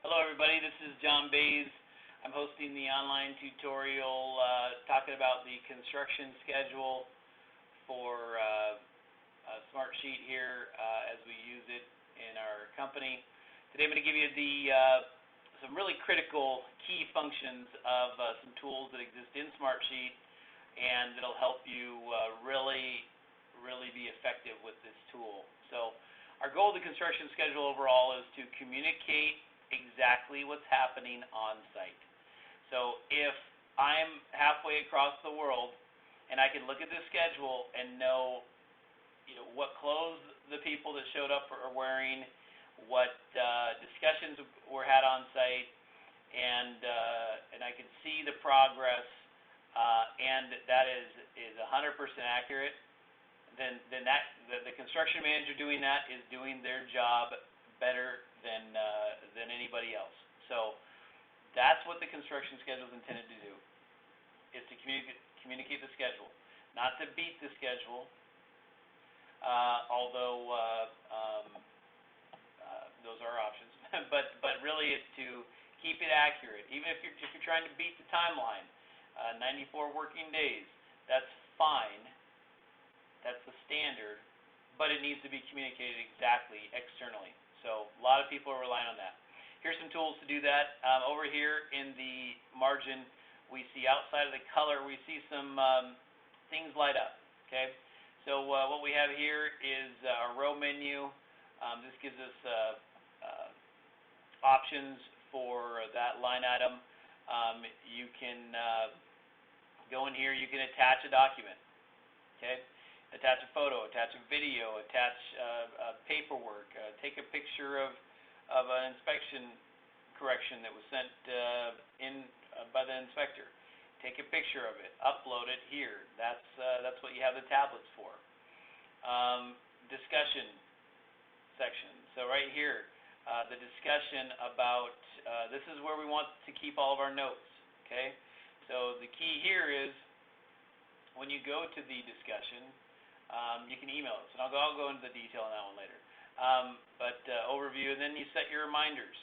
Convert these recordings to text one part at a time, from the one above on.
Hello everybody, this is John Bays. I'm hosting the online tutorial talking about the construction schedule for Smartsheet here as we use it in our company. Today I'm going to give you some really critical key functions of some tools that exist in Smartsheet, and it'll help you really be effective with this tool. So our goal of the construction schedule overall is to communicate exactly what's happening on site. So if I'm halfway across the world and I can look at this schedule and know, what clothes the people that showed up are wearing, what discussions were had on site, and I can see the progress, and that is 100% accurate, then the construction manager doing that is doing their job better than anybody else. So that's what the construction schedule is intended to do, is to communicate the schedule. Not to beat the schedule, although those are options, but really it's to keep it accurate. Even if you're trying to beat the timeline, 94 working days, that's fine. That's the standard, but it needs to be communicated exactly externally. So a lot of people are relying on that. Here's some tools to do that. Over here in the margin, we see outside of the color, we see some things light up. Okay, so what we have here is our row menu. This gives us options for that line item. You can go in here. You can attach a document. Okay. Attach a photo, attach a video, attach paperwork, take a picture of an inspection correction that was sent in by the inspector. Take a picture of it, upload it here. That's what you have the tablets for. Discussion section. So right here, the discussion about this is where we want to keep all of our notes. Okay. So the key here is when you go to the discussion. You can email us, and I'll go into the detail on that one later. But overview, and then you set your reminders.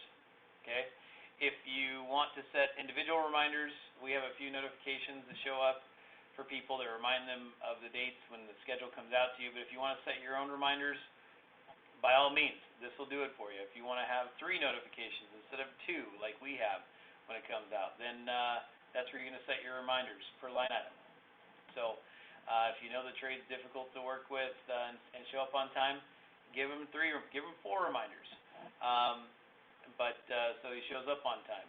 Okay. If you want to set individual reminders, we have a few notifications that show up for people that remind them of the dates when the schedule comes out to you. But if you want to set your own reminders, by all means, this will do it for you. If you want to have 3 notifications instead of 2, like we have when it comes out, then that's where you're going to set your reminders per line item. So. If you know the trade's difficult to work with and show up on time, give them 4 reminders. So he shows up on time.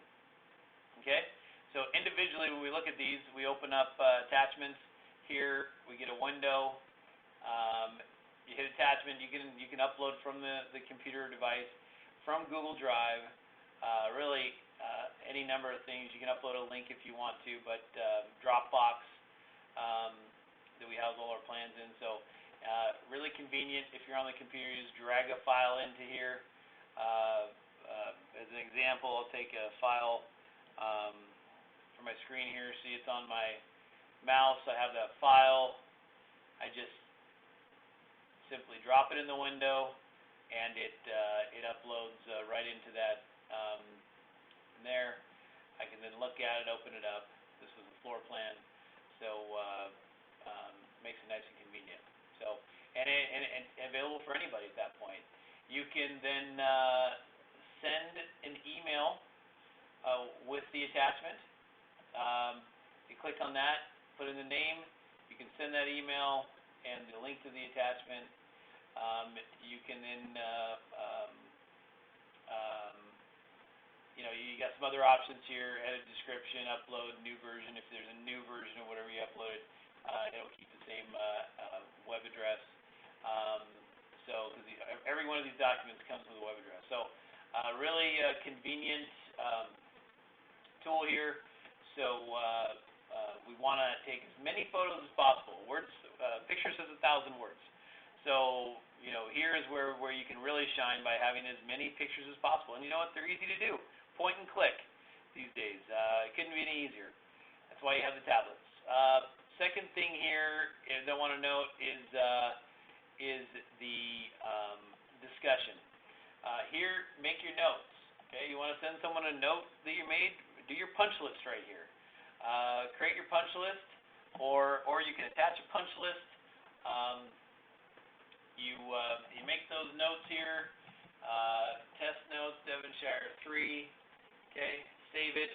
Okay. So individually, when we look at these, we open up attachments. Here we get a window. You hit attachment. You can upload from the computer device, from Google Drive. Really, any number of things. You can upload a link if you want to, but Dropbox. That we house all our plans in, so really convenient. If you're on the computer, you just drag a file into here. As an example, I'll take a file from my screen here. See, it's on my mouse. I have that file. I just simply drop it in the window, and it uploads right into that. There, I can then look at it, open it up. This was a floor plan, so. Makes it nice and convenient. So, and available for anybody at that point. You can then send an email with the attachment. You click on that, put in the name. You can send that email and the link to the attachment. You can then, you got some other options here. Edit description, upload new version. If there's a new version of whatever you uploaded. It'll keep the same web address. So every one of these documents comes with a web address. So really convenient tool here. So we want to take as many photos as possible. Picture says 1,000 words. So here is where you can really shine by having as many pictures as possible. And you know what? They're easy to do. Point and click these days. It couldn't be any easier. That's why you have the tablets. Second thing here is I want to note is the discussion. Here, make your notes. Okay, you want to send someone a note that you made, do your punch list right here. Create your punch list, or you can attach a punch list. You make those notes here. Test notes, Devonshire 3. Okay, save it.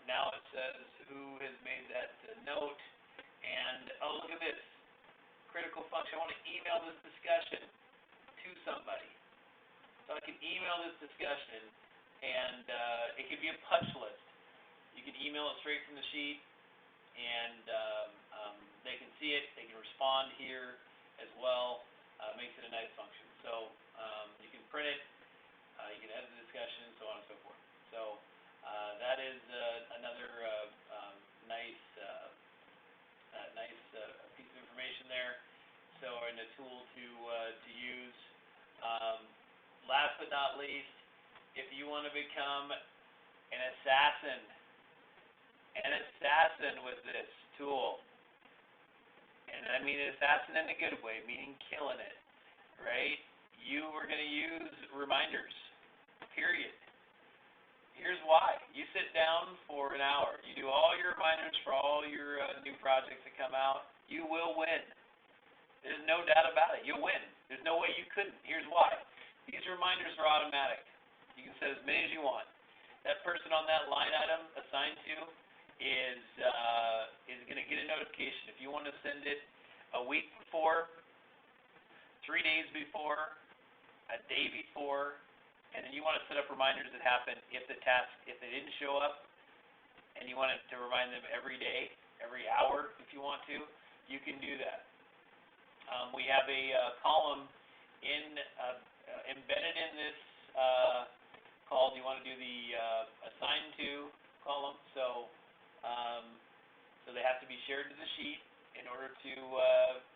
Now it says who has made that note. And oh, look at this critical function. I want to email this discussion to somebody. So I can email this discussion, and it could be a punch list. You can email it straight from the sheet, and they can see it. They can respond here as well. Makes it a nice function. So you can print it. You can edit the discussion, so on and so forth. So that is another nice piece of information there. So, and a tool to use. Last but not least, if you want to become an assassin with this tool, and I mean assassin in a good way, meaning killing it, right? You are going to use reminders, period. Here's why. You sit down for an hour. You do all your reminders for all your new projects that come out. You will win. There's no doubt about it. You'll win. There's no way you couldn't. Here's why. These reminders are automatic. You can set as many as you want. That person on that line item assigned to is going to get a notification. If you want to send it a week before, 3 days before, a day before, and then you want to set up reminders that happen if they didn't show up, and you want it to remind them every day, every hour if you want to, you can do that. We have a column embedded in this called, you want to do the assigned to column, so they have to be shared to the sheet in order to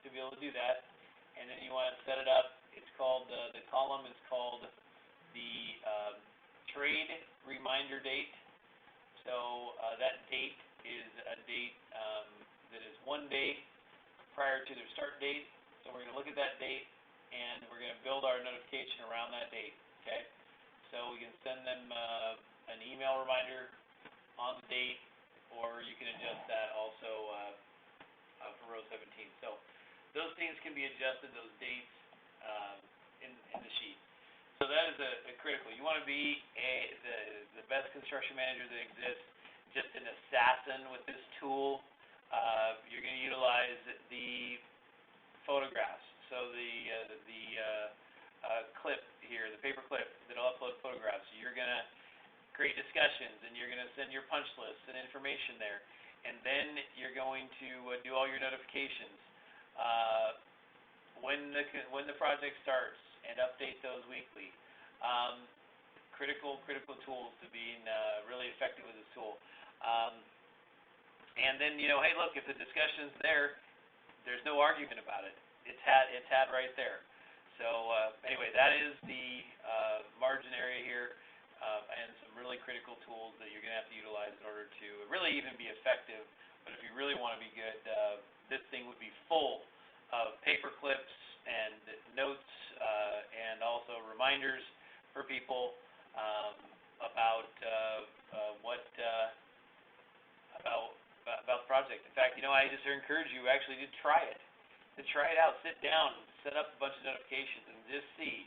be able to do that. And then you want to set it up. It's called the column is called the trade reminder date. So that date is a date that is 1 day prior to their start date. So we're going to look at that date, and we're going to build our notification around that date. Okay. So we can send them an email reminder on the date, or you can adjust that also for row 17. So those things can be adjusted, those dates in the sheet. So that is a critical. You want to be the best construction manager that exists, just an assassin with this tool. You're going to utilize the photographs. So the clip here, the paper clip that'll upload photographs. You're going to create discussions, and you're going to send your punch lists and information there. And then you're going to do all your notifications when the project starts, and update those weekly. Critical tools to being really effective with this tool. And then, hey, look, if the discussion's there, there's no argument about it. It's had right there. So anyway, that is the margin area here, and some really critical tools that you're going to have to utilize in order to really even be effective. But if you really want to be good, this thing would be full of paper clips and notes and also reminders for people about the project. In fact, I just encourage you actually to try it. To try it out, sit down, set up a bunch of notifications, and just see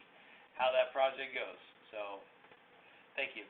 how that project goes. So, thank you.